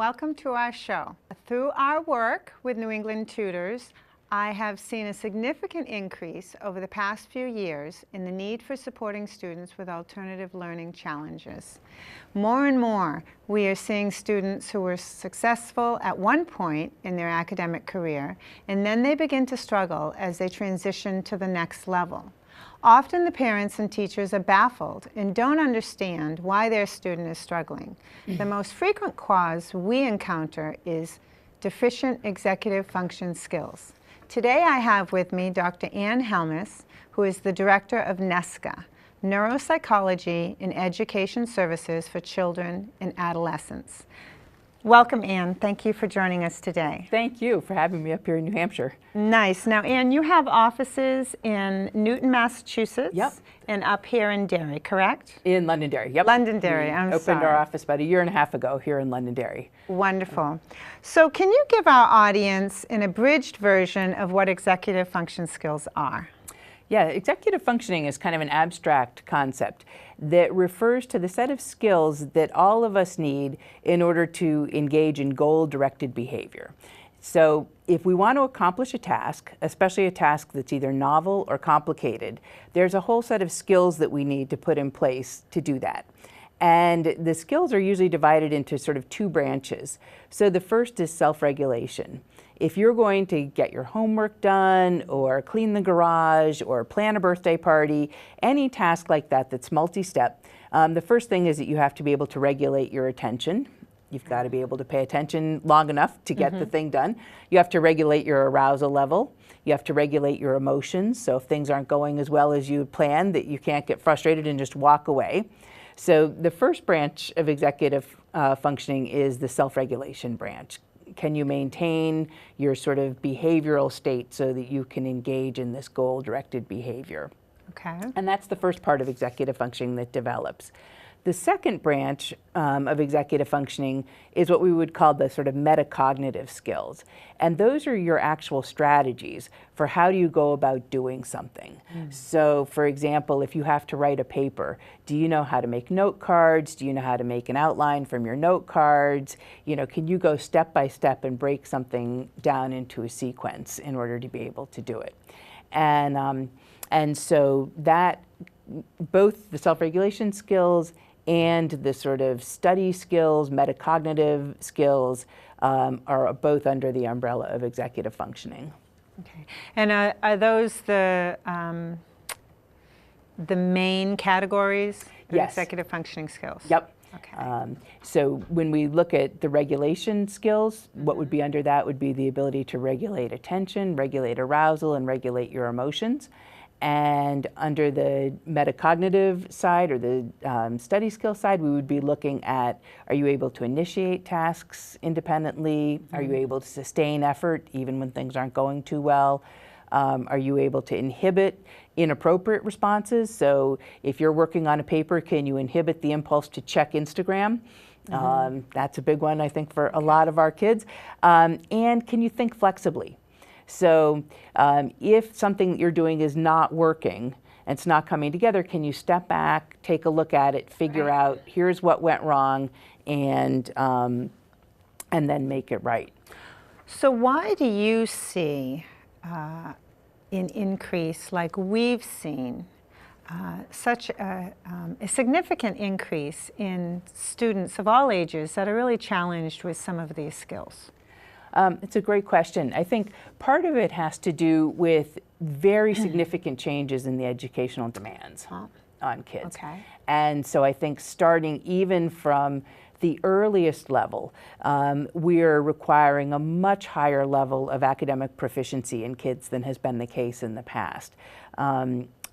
welcome to our show. Through our work with New England Tutors, I have seen a significant increase over the past few years in the need for supporting students with alternative learning challenges. More and more, we are seeing students who were successful at one point in their academic career, and then they begin to struggle as they transition to the next level. Often the parents and teachers are baffled and don't understand why their student is struggling. The most frequent cause we encounter is deficient executive function skills. Today I have with me Dr. Ann Helmus, who is the director of NESCA, Neuropsychology in Education Services for Children and Adolescents. Welcome, Ann. Thank you for joining us today. Thank you for having me up here in New Hampshire. Nice. Now, Ann, you have offices in Newton, Massachusetts, Yep. and up here in Derry, correct? In Londonderry, yep. Londonderry, We I'm opened sorry. our office about a year and a half ago here in Londonderry. Wonderful. So can you give our audience an abridged version of what executive function skills are? Yeah, executive functioning is kind of an abstract concept that refers to the set of skills that all of us need in order to engage in goal-directed behavior. So if we want to accomplish a task, especially a task that's either novel or complicated, there's a whole set of skills that we need to put in place to do that. And the skills are usually divided into sort of two branches. So the first is self-regulation. If you're going to get your homework done or clean the garage or plan a birthday party, any task like that that's multi-step, the first thing is that you have to be able to regulate your attention. You've got to be able to pay attention long enough to get the thing done. You have to regulate your arousal level. You have to regulate your emotions. So if things aren't going as well as you planned, that you can't get frustrated and just walk away. So the first branch of executive functioning is the self-regulation branch. Can you maintain your sort of behavioral state so that you can engage in this goal-directed behavior? Okay. And that's the first part of executive functioning that develops. The second branch of executive functioning is what we would call the sort of metacognitive skills. And those are your actual strategies for how do you go about doing something. So for example, if you have to write a paper, do you know how to make note cards? Do you know how to make an outline from your note cards? You know, can you go step by step and break something down into a sequence in order to be able to do it? And so that, both the self-regulation skills and the sort of study skills, metacognitive skills, are both under the umbrella of executive functioning. Okay. And are those the main categories of Yes. executive functioning skills? Yep. Okay. So when we look at the regulation skills, what would be under that would be the ability to regulate attention, regulate arousal, and regulate your emotions. And under the metacognitive side or the study skill side, we would be looking at, are you able to initiate tasks independently? Are you able to sustain effort even when things aren't going too well? Are you able to inhibit inappropriate responses? So if you're working on a paper, can you inhibit the impulse to check Instagram? That's a big one, I think, for a lot of our kids. And can you think flexibly? So if something you're doing is not working and it's not coming together, can you step back, take a look at it, figure out here's what went wrong, and then make it right? So why do you see an increase like we've seen, such a significant increase in students of all ages that are really challenged with some of these skills? It's a great question. I think part of it has to do with very significant changes in the educational demands on kids. Okay. And so I think starting even from the earliest level, we're requiring a much higher level of academic proficiency in kids than has been the case in the past.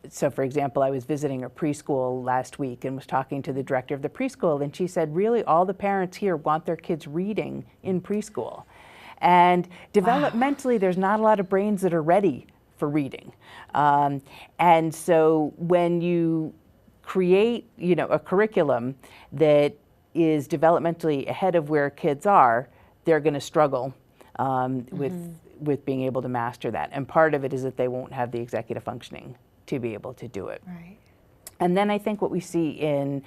So for example, I was visiting a preschool last week and was talking to the director of the preschool, and she said, really, all the parents here want their kids reading in preschool. And developmentally, there's not a lot of brains that are ready for reading. And so when you create, a curriculum that is developmentally ahead of where kids are, they're going to struggle with being able to master that. And part of it is that they won't have the executive functioning to be able to do it. Right. And then I think what we see in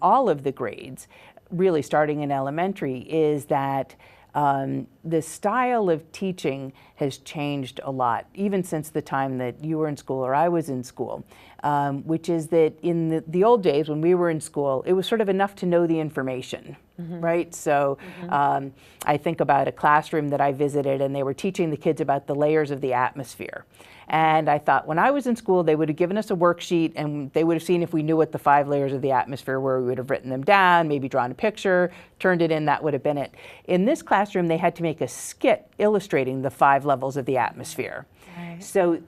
all of the grades, really starting in elementary, is that the style of teaching has changed a lot, even since the time that you were in school or I was in school, which is that in the old days when we were in school, it was sort of enough to know the information, right? So I think about a classroom that I visited, and they were teaching the kids about the layers of the atmosphere. And I thought, when I was in school, they would have given us a worksheet, and they would have seen if we knew what the 5 layers of the atmosphere were. We would have written them down, maybe drawn a picture, turned it in, that would have been it. In this classroom, they had to make a skit illustrating the 5 levels of the atmosphere. Right. So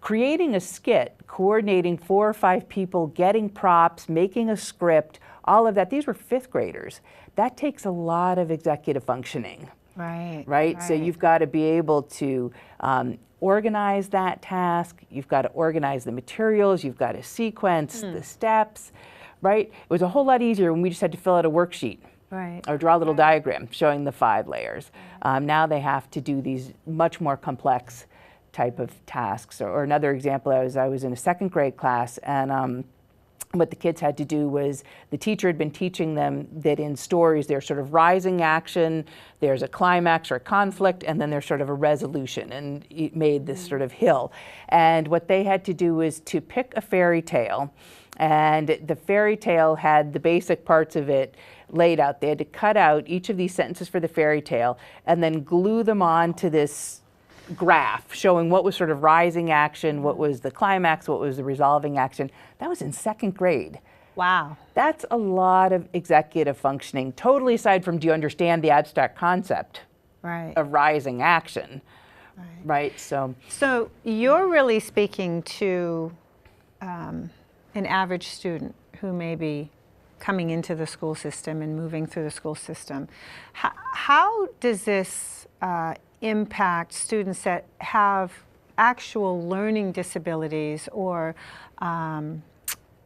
creating a skit, coordinating 4 or 5 people, getting props, making a script, all of that, these were 5th graders. That takes a lot of executive functioning. Right? So you've got to be able to organize that task, you've got to organize the materials, you've got to sequence the steps, right? It was a whole lot easier when we just had to fill out a worksheet. Right. Or draw a little diagram showing the 5 layers. Now they have to do these much more complex type of tasks. Or another example, I was in a 2nd grade class, and what the kids had to do was, the teacher had been teaching them that in stories there's sort of rising action, there's a climax or a conflict, and then there's sort of a resolution, and it made this sort of hill. And what they had to do was to pick a fairy tale, and the fairy tale had the basic parts of it laid out. They had to cut out each of these sentences for the fairy tale and then glue them on to this graph showing what was sort of rising action, what was the climax, what was the resolving action. That was in 2nd grade. Wow. That's a lot of executive functioning, totally aside from, do you understand the abstract concept of rising action, right? So you're really speaking to an average student who may be coming into the school system and moving through the school system. How does this impact students that have actual learning disabilities or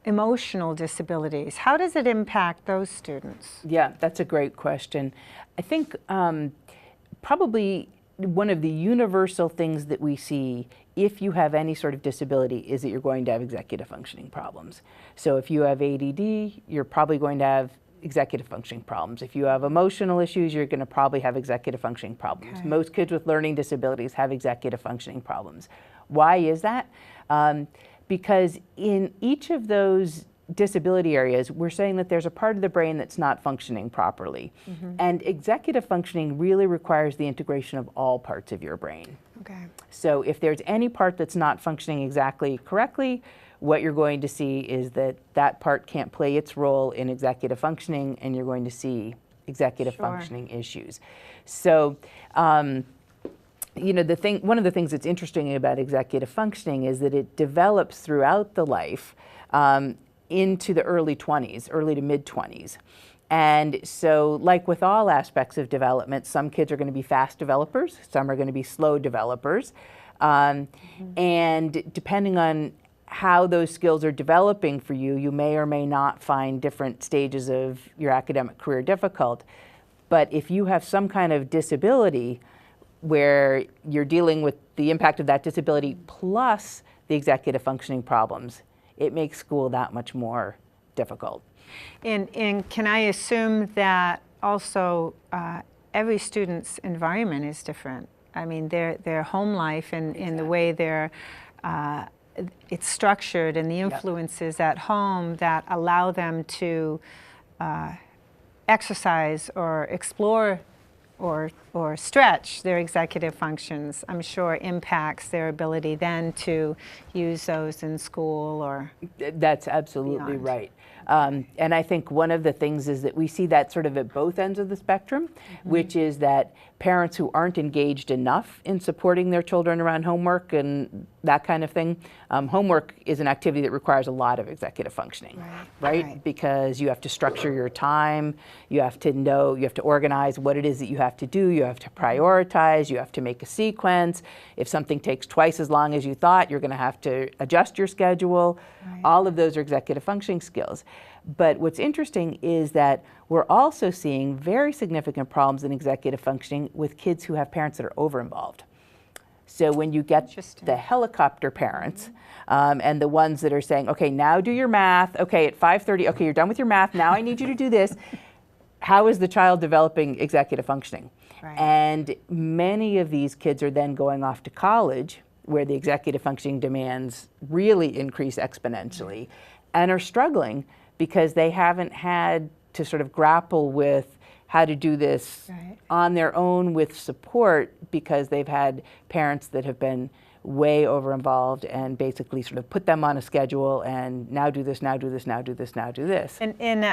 emotional disabilities? How does it impact those students? Yeah, that's a great question. I think probably one of the universal things that we see if you have any sort of disability is that you're going to have executive functioning problems. So if you have ADD, you're probably going to have executive functioning problems. If you have emotional issues, you're going to probably have executive functioning problems. Okay. Most kids with learning disabilities have executive functioning problems. Why is that? Because in each of those disability areas, we're saying that there's a part of the brain that's not functioning properly. And executive functioning really requires the integration of all parts of your brain. Okay. So if there's any part that's not functioning exactly correctly, what you're going to see is that that part can't play its role in executive functioning, and you're going to see executive functioning issues. So, you know, one of the things that's interesting about executive functioning is that it develops throughout the life into the early 20s, early to mid 20s. And so, like with all aspects of development, some kids are going to be fast developers, some are going to be slow developers. And depending on how those skills are developing for you, you may or may not find different stages of your academic career difficult. But if you have some kind of disability where you're dealing with the impact of that disability plus the executive functioning problems, it makes school that much more difficult. And can I assume that also every student's environment is different? I mean, their home life and the way it's structured, and the influences at home that allow them to exercise or explore or stretch their executive functions, I'm sure impacts their ability then to use those in school or That's absolutely beyond. right. And I think one of the things is that we see that sort of at both ends of the spectrum, which is that parents who aren't engaged enough in supporting their children around homework and that kind of thing. Homework is an activity that requires a lot of executive functioning, right? Because you have to structure your time, you have to know, you have to organize what it is that you have to do, you have to prioritize, you have to make a sequence. If something takes twice as long as you thought, you're going to have to adjust your schedule. All of those are executive functioning skills. But what's interesting is that we're also seeing very significant problems in executive functioning with kids who have parents that are over-involved. So when you get the helicopter parents and the ones that are saying, okay, now do your math, okay, at 5:30, okay, you're done with your math, now I need you to do this. how is the child developing executive functioning? Right. And many of these kids are then going off to college where the executive functioning demands really increase exponentially and are struggling because they haven't had to sort of grapple with how to do this on their own with support because they've had parents that have been way over involved and basically sort of put them on a schedule and now do this, now do this, now do this, now do this. And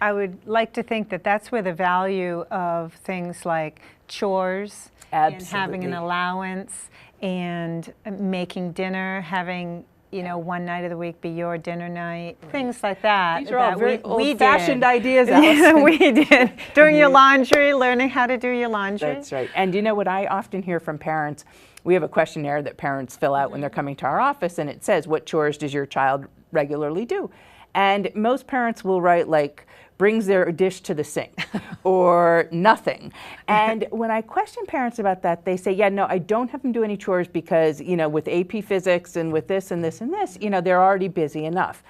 I would like to think that that's where the value of things like chores and having an allowance and making dinner, having one night of the week be your dinner night, things like that. These are all very old-fashioned ideas, Allison. We did. Doing your laundry, learning how to do your laundry. That's right. And you know what I often hear from parents, we have a questionnaire that parents fill out when they're coming to our office, and it says, what chores does your child regularly do? And most parents will write like, brings their dish to the sink or nothing. And when I question parents about that, they say, yeah, no, I don't have them do any chores because, with AP Physics and with this and this and this, they're already busy enough.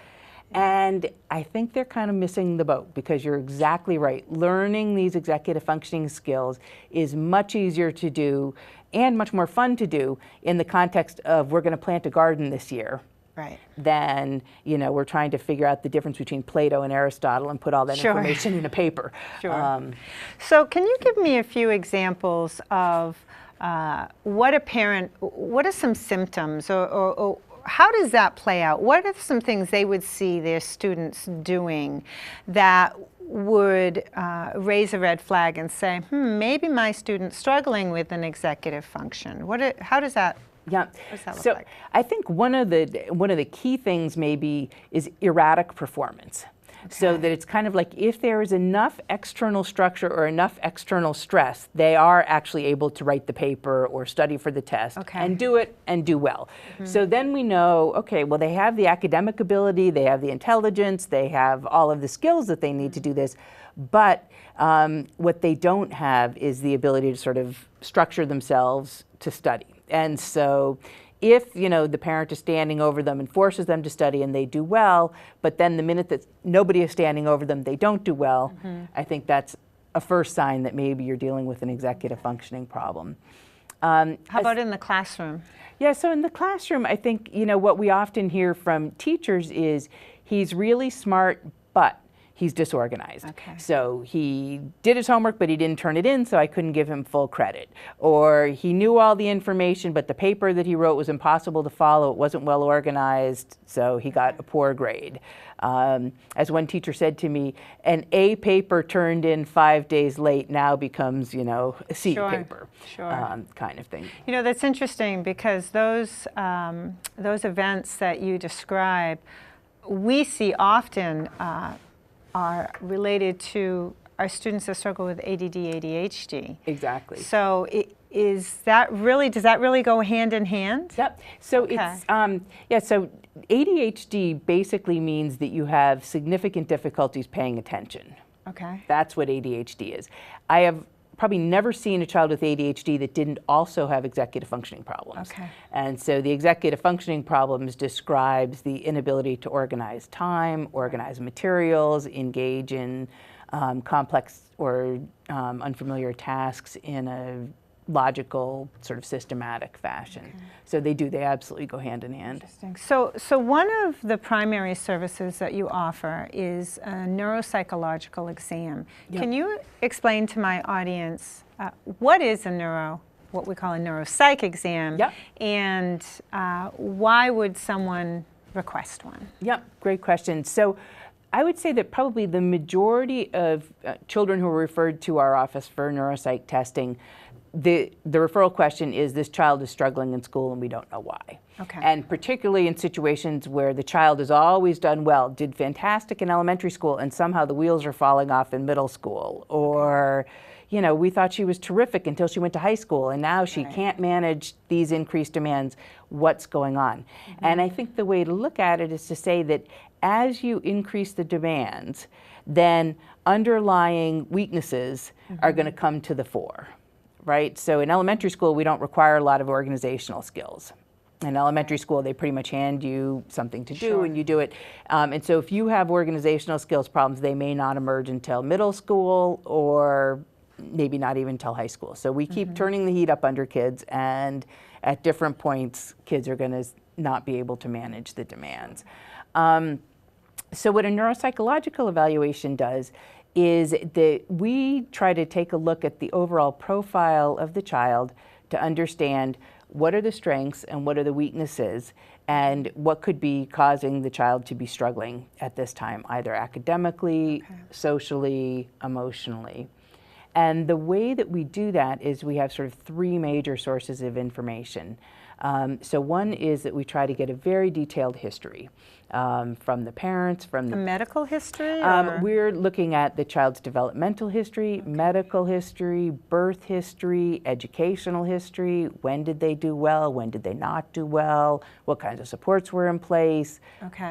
And I think they're kind of missing the boat because you're exactly right. Learning these executive functioning skills is much easier to do and much more fun to do in the context of we're going to plant a garden this year. Right. Then, we're trying to figure out the difference between Plato and Aristotle and put all that information in a paper. Sure. So can you give me a few examples of what are some symptoms or how does that play out? What are some things they would see their students doing that would raise a red flag and say, maybe my student's struggling with an executive function? How does that Yeah. What does that look so like? I think one of the key things maybe is erratic performance. So that it's kind of like if there is enough external structure or enough external stress, they are actually able to write the paper or study for the test and do it and do well. So then we know, okay, well, they have the academic ability, they have the intelligence, they have all of the skills that they need to do this, but what they don't have is the ability to sort of structure themselves to study. And so if, the parent is standing over them and forces them to study and they do well, but then the minute that nobody is standing over them, they don't do well, I think that's a first sign that maybe you're dealing with an executive functioning problem. How about in the classroom? Yeah, so in the classroom, I think, what we often hear from teachers is he's really smart, but he's disorganized. So he did his homework, but he didn't turn it in, so I couldn't give him full credit. Or he knew all the information, but the paper that he wrote was impossible to follow. It wasn't well organized, so he got a poor grade. As one teacher said to me, an A paper turned in 5 days late now becomes, a C paper, kind of thing. That's interesting because those events that you describe, we see often are related to our students that struggle with ADD, ADHD. Exactly. So does that really go hand in hand? Yep. So it's, so ADHD basically means that you have significant difficulties paying attention. Okay. That's what ADHD is. I have probably never seen a child with ADHD that didn't also have executive functioning problems. And so the executive functioning problems describes the inability to organize time, organize materials, engage in complex or unfamiliar tasks in a logical, sort of systematic fashion. So they absolutely go hand in hand. Interesting. So one of the primary services that you offer is a neuropsychological exam. Can you explain to my audience what is what we call a neuropsych exam, and why would someone request one? Yep, great question. So I would say that probably the majority of children who are referred to our office for neuropsych testing, the referral question is this child is struggling in school and we don't know why. And particularly in situations where the child has always done well, did fantastic in elementary school and somehow the wheels are falling off in middle school, or we thought she was terrific until she went to high school and now she can't manage these increased demands. What's going on? And I think the way to look at it is to say that as you increase the demands, then underlying weaknesses are going to come to the fore. Right? So in elementary school, we don't require a lot of organizational skills. In elementary school, they pretty much hand you something to do Sure. and you do it. And so if you have organizational skills problems, they may not emerge until middle school or maybe not even until high school. So we keep turning the heat up under kids, and at different points, kids are going to not be able to manage the demands. So what a neuropsychological evaluation does is that we try to take a look at the overall profile of the child to understand what are the strengths and what are the weaknesses, and what could be causing the child to be struggling at this time, either academically, socially, emotionally. And the way that we do that is we have sort of three major sources of information. So one is that we try to get a very detailed history from the parents, from the medical history? We're looking at the child's developmental history, medical history, birth history, educational history. When did they do well? When did they not do well? What kinds of supports were in place?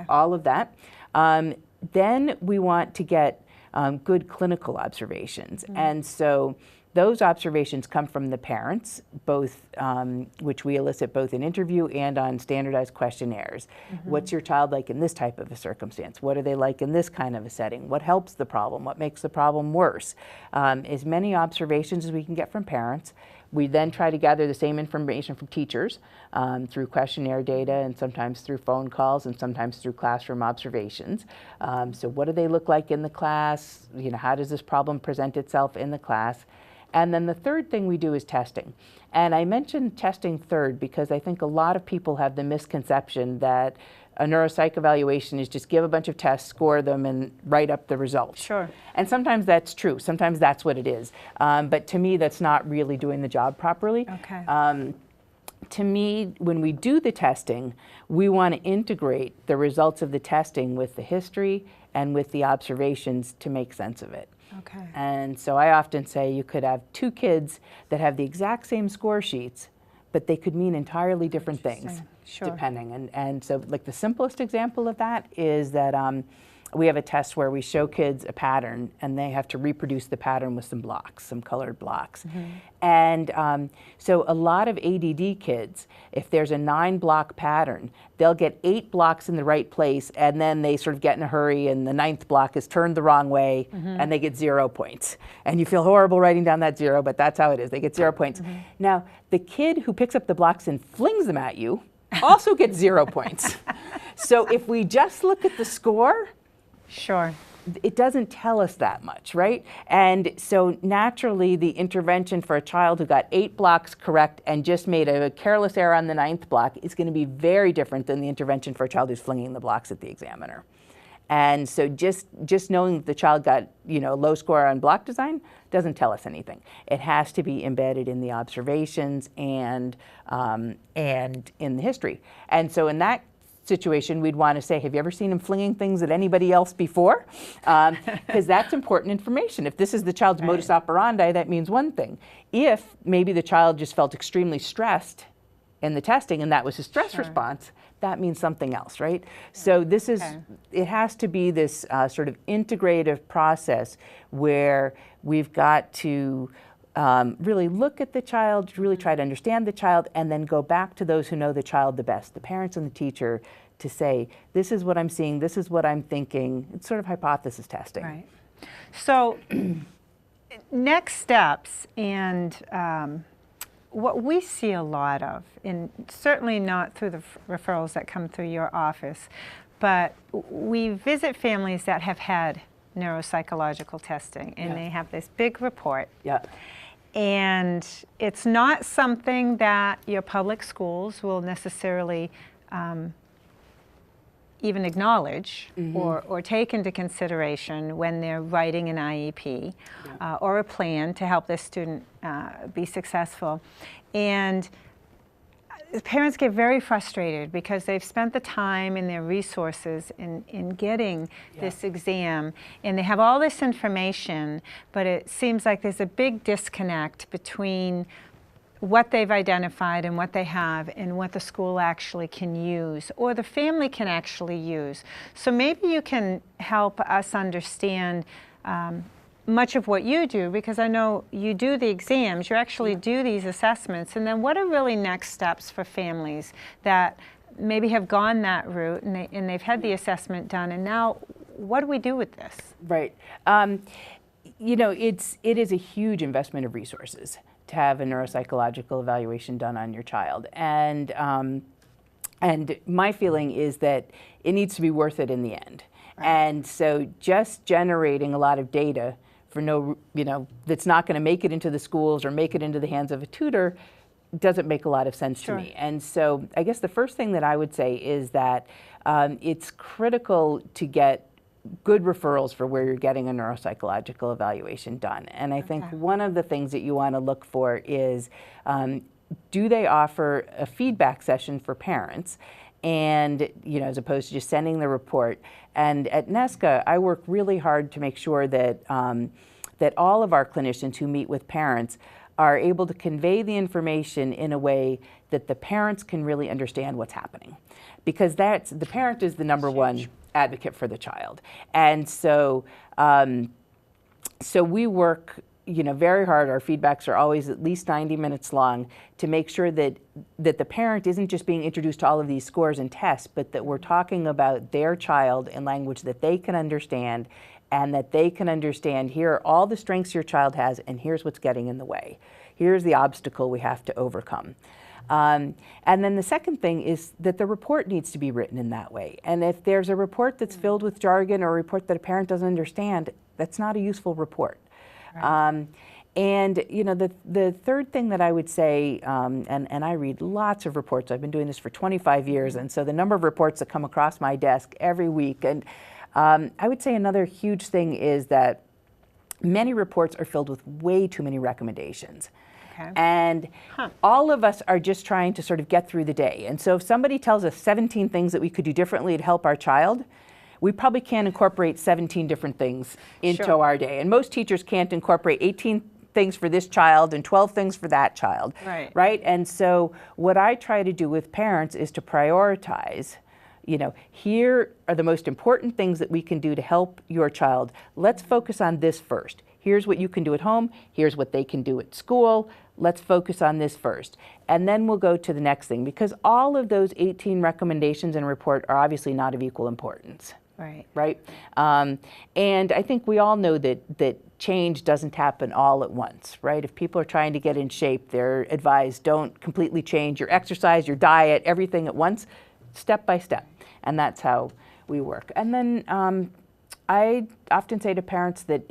All of that. Then we want to get good clinical observations. And so those observations come from the parents, both which we elicit both in interview and on standardized questionnaires. What's your child like in this type of a circumstance? What are they like in this kind of a setting? What helps the problem? What makes the problem worse? As many observations as we can get from parents. We then try to gather the same information from teachers through questionnaire data, and sometimes through phone calls, and sometimes through classroom observations. So what do they look like in the class? You know, how does this problem present itself in the class? And then the third thing we do is testing. And I mentioned testing third because I think a lot of people have the misconception that a neuropsych evaluation is just give a bunch of tests, score them, and write up the results. Sure. And sometimes that's true. Sometimes that's what it is. But to me, that's not really doing the job properly. To me, when we do the testing, we want to integrate the results of the testing with the history and with the observations to make sense of it. And so I often say you could have two kids that have the exact same score sheets, but they could mean entirely different things, depending. And so like the simplest example of that is that we have a test where we show kids a pattern and they have to reproduce the pattern with some blocks, some colored blocks. And so a lot of ADD kids, if there's a 9-block pattern, they'll get 8 blocks in the right place, and then they sort of get in a hurry and the 9th block is turned the wrong way and they get 0 points. And you feel horrible writing down that 0, but that's how it is. They get 0 points. Now, the kid who picks up the blocks and flings them at you also gets 0 points. So if we just look at the score, it doesn't tell us that much, right? And so naturally, the intervention for a child who got 8 blocks correct and just made a careless error on the 9th block is going to be very different than the intervention for a child who's flinging the blocks at the examiner. And so just knowing that the child got, you know, low score on block design doesn't tell us anything. It has to be embedded in the observations and in the history. And so in that situation, we'd want to say, have you ever seen him flinging things at anybody else before? Because that's important information. If this is the child's modus operandi, that means one thing. If maybe the child just felt extremely stressed in the testing and that was his stress response, that means something else, right? So this is, it has to be this sort of integrative process where we've got to really look at the child, really try to understand the child, and then go back to those who know the child the best, the parents and the teacher, to say, this is what I'm seeing, this is what I'm thinking. It's sort of hypothesis testing. Right. So next steps, and what we see a lot of, and certainly not through the referrals that come through your office, but we visit families that have had neuropsychological testing, and they have this big report. And it's not something that your public schools will necessarily even acknowledge or take into consideration when they're writing an IEP or a plan to help their student be successful. And parents get very frustrated because they've spent the time and their resources in getting this exam, and they have all this information, but it seems like there's a big disconnect between what they've identified and what they have and what the school actually can use or the family can actually use. So maybe you can help us understand much of what you do, because I know you do the exams, you actually do these assessments, and then what are really next steps for families that maybe have gone that route and they've had the assessment done, and now what do we do with this? Right. You know, it is a huge investment of resources to have a neuropsychological evaluation done on your child, and my feeling is that it needs to be worth it in the end. Right. And so just generating a lot of data for that's not going to make it into the schools or make it into the hands of a tutor doesn't make a lot of sense to me. And so I guess the first thing that I would say is that it's critical to get good referrals for where you're getting a neuropsychological evaluation done. And I think one of the things that you want to look for is, do they offer a feedback session for parents? And, as opposed to just sending the report. And at NESCA, I work really hard to make sure that, that all of our clinicians who meet with parents are able to convey the information in a way that the parents can really understand what's happening. Because the parent is the number one advocate for the child. And so, so we work very hard. Our feedbacks are always at least 90 minutes long to make sure that the parent isn't just being introduced to all of these scores and tests, but that we're talking about their child in language that they can understand, and that they can understand, here are all the strengths your child has, and here's what's getting in the way. Here's the obstacle we have to overcome. And then the second thing is that the report needs to be written in that way. And if there's a report that's filled with jargon or a report that a parent doesn't understand, that's not a useful report. Right. And the third thing that I would say, and I read lots of reports. I've been doing this for 25 years, and so the number of reports that come across my desk every week. And I would say another huge thing is that many reports are filled with way too many recommendations. Okay. And all of us are just trying to sort of get through the day. And so if somebody tells us 17 things that we could do differently to help our child, we probably can't incorporate 17 different things into our day. And most teachers can't incorporate 18 things for this child and 12 things for that child. Right. Right? And so what I try to do with parents is to prioritize, here are the most important things that we can do to help your child. Let's focus on this first. Here's what you can do at home. Here's what they can do at school. Let's focus on this first. And then we'll go to the next thing, because all of those 18 recommendations in a report are obviously not of equal importance. Right. Right? And I think we all know that change doesn't happen all at once, right? If people are trying to get in shape, they're advised, don't completely change your exercise, your diet, everything at once, step by step. And that's how we work. And then I often say to parents that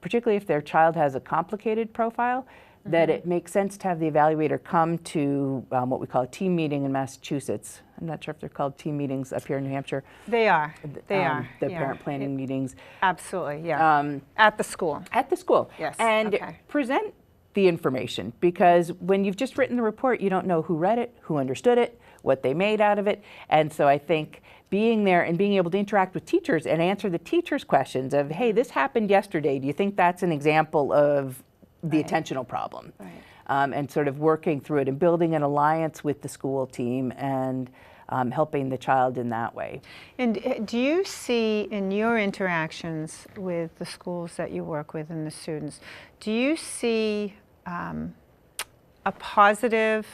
particularly if their child has a complicated profile, that it makes sense to have the evaluator come to what we call a team meeting in Massachusetts. I'm not sure if they're called team meetings up here in New Hampshire. They are. They are. The parent planning meetings. Absolutely, yeah. At the school. At the school. Yes. And present the information, because when you've just written the report, you don't know who read it, who understood it, what they made out of it. And so I think being there and being able to interact with teachers and answer the teachers' questions of, hey, this happened yesterday. Do you think that's an example of the attentional problem? Right. And sort of working through it and building an alliance with the school team and helping the child in that way. And do you see in your interactions with the schools that you work with and the students, do you see a positive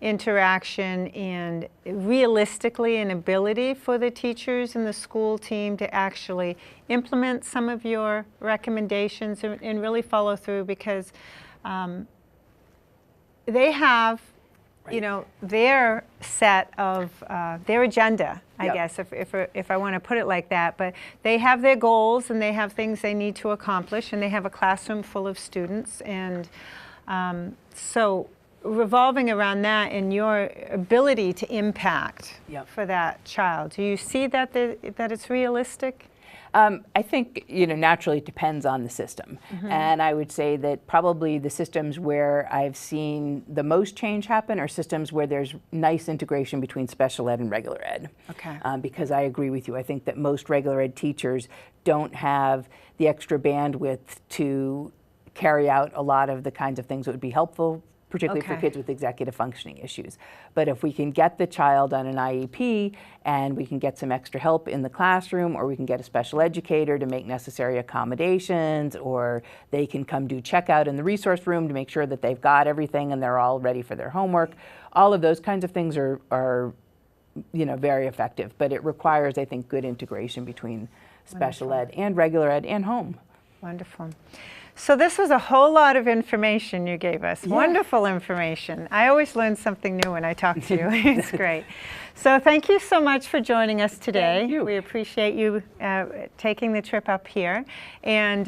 interaction and realistically an ability for the teachers and the school team to actually implement some of your recommendations and really follow through? Because they have their set of their agenda, I guess, if I want to put it like that. But they have their goals and they have things they need to accomplish, and they have a classroom full of students. And so revolving around that and your ability to impact for that child, do you see that it's realistic? I think, naturally it depends on the system. And I would say that probably the systems where I've seen the most change happen are systems where there's nice integration between special ed and regular ed. Okay. Because I agree with you. I think that most regular ed teachers don't have the extra bandwidth to carry out a lot of the kinds of things that would be helpful particularly for Okay. kids with executive functioning issues. But if we can get the child on an IEP and we can get some extra help in the classroom, or we can get a special educator to make necessary accommodations, or they can come do checkout in the resource room to make sure that they've got everything and they're all ready for their homework, all of those kinds of things are very effective. But it requires, I think, good integration between special ed and regular ed and home. Wonderful. So this was a whole lot of information you gave us. Yeah. Wonderful information. I always learn something new when I talk to you. It's great. So thank you so much for joining us today. Thank you. We appreciate you taking the trip up here. And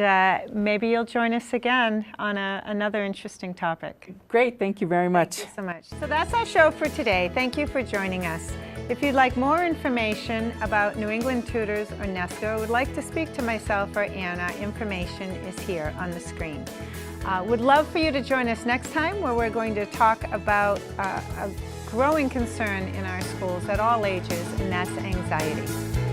maybe you'll join us again on another interesting topic. Great, thank you very much. Thank you so much. So that's our show for today. Thank you for joining us. If you'd like more information about New England Tutors or NESCO, would like to speak to myself or Anna, information is here on the screen. Would love for you to join us next time, where we're going to talk about a growing concern in our schools at all ages, and that's anxiety.